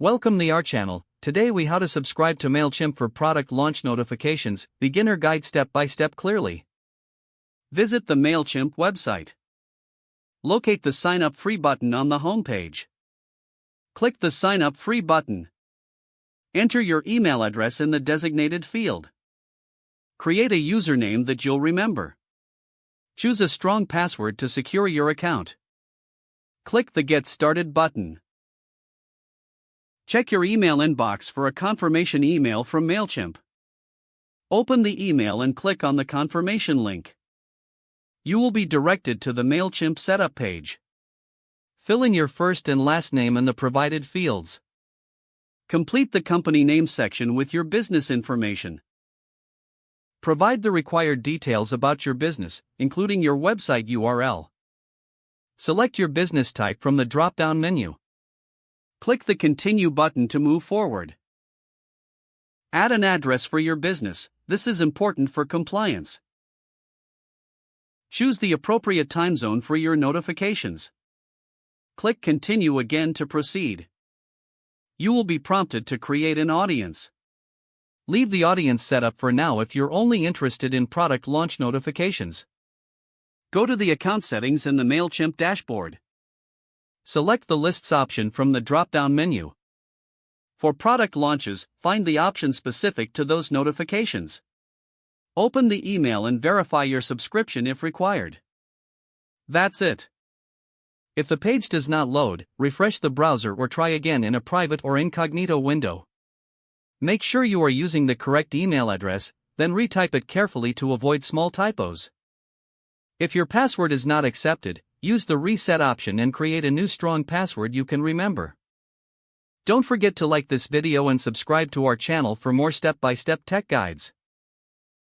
Welcome to our channel. Today we how to subscribe to Mailchimp for product launch notifications, beginner guide step by step clearly. Visit the Mailchimp website. Locate the sign up free button on the home page. Click the sign up free button. Enter your email address in the designated field. Create a username that you'll remember. Choose a strong password to secure your account. Click the Get Started button. Check your email inbox for a confirmation email from Mailchimp. Open the email and click on the confirmation link. You will be directed to the Mailchimp setup page. Fill in your first and last name in the provided fields. Complete the company name section with your business information. Provide the required details about your business, including your website URL. Select your business type from the drop-down menu. Click the Continue button to move forward. Add an address for your business. This is important for compliance. Choose the appropriate time zone for your notifications. Click Continue again to proceed. You will be prompted to create an audience. Leave the audience setup for now if you're only interested in product launch notifications. Go to the account settings in the Mailchimp dashboard. Select the Lists option from the drop-down menu. For product launches, find the option specific to those notifications. Open the email and verify your subscription if required. That's it. If the page does not load, refresh the browser or try again in a private or incognito window. Make sure you are using the correct email address, then retype it carefully to avoid small typos. If your password is not accepted, use the reset option and create a new strong password you can remember. Don't forget to like this video and subscribe to our channel for more step-by-step tech guides.